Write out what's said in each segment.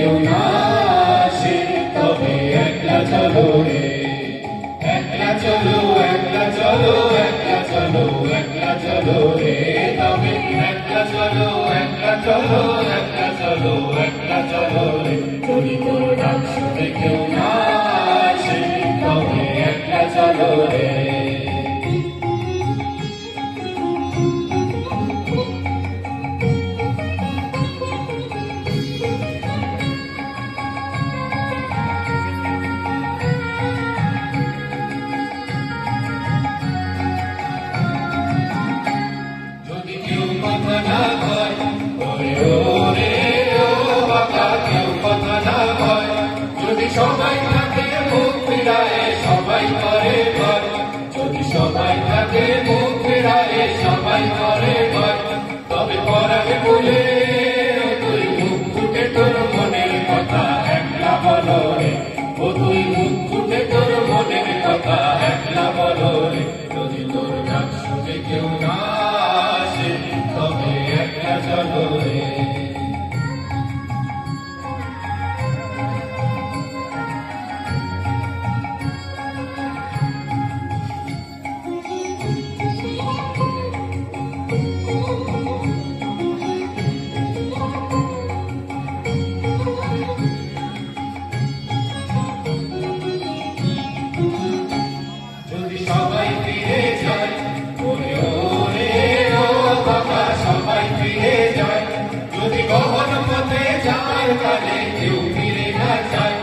কেউ না আসে তবে একলা চলো রে, একলা চলো, একলা চলো, একলা চলো, একলা চলো রে, তবে একলা চলো, একলা চলো, একলা চলো, একলা চলো রে। যদি তোর ডাক শুনে কেউ না আসে তবে একলা চলো রে। সবাই থাকে মুখ ফিরায় সবাই করে ভয়, যদি সবাই থাকে মুখ ফিরায় সবাই করে ভয়, তবে পরাগে বলে তুই মুখ ফুটে তোর মনের কথা একলা বলো রে, ও তুই মুখ ফুটে তোর মনের কথা একলা বলো রে। যদি তোর ডাক শুনে কেউ না আসে তবে একলা চলো রে। সবাই ফিরে যায় ওরে ওরে ও বাবা, সবাই ফিরে যায়, যদি গহন পথে যাবার কালে কেউ ফিরে না যায়,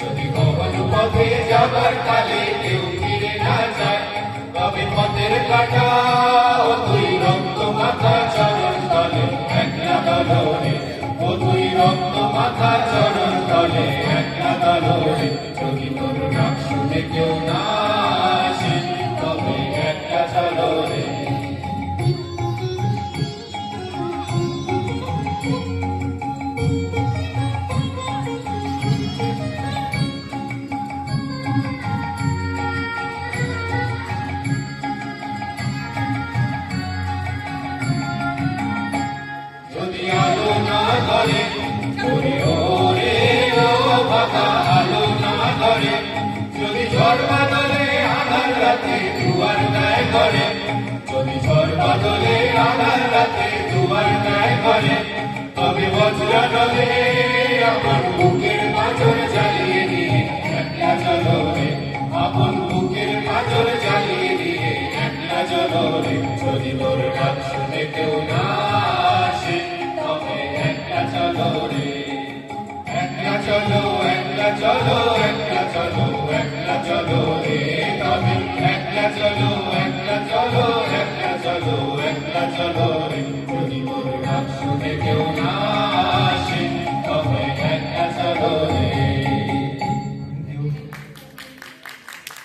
যদি গহন পথে যাবার কালে কেউ ফিরে না যায়, তবে পথের কাটা ও তুই রক্ত মাথা চরণ তলে একলা দলো রে, ও তুই রক্ত মাথা চরণ তলে একলা দলো রে। যদি তোর ডাক শুনে কেউ না আসে তবে একলা চলো রে। যদি আলো না ধরে ওরে ওরে ও বাবা, আলো না ধরে, যদি ঝড় বাদলে আধার রাতে দুয়ার দেয় ঘরে, যদি ঝড় বাদলে আধার রাতে দুয়ার দেয় ঘরে, তবে বজ্র ডলে আপন বুকের পাঁজর জ্বালিয়ে দিয়ে একলা চলো রে, আপন বুকের পাঁজর জ্বালিয়ে দিয়ে একলা চলো রে। যদি তোর ডাক শুনে কেউ না আসে তবে একলা চলো রে, একলা চলো, একলা চলো, একলা চলো, একলা চলো রে, তবে একলা চলো।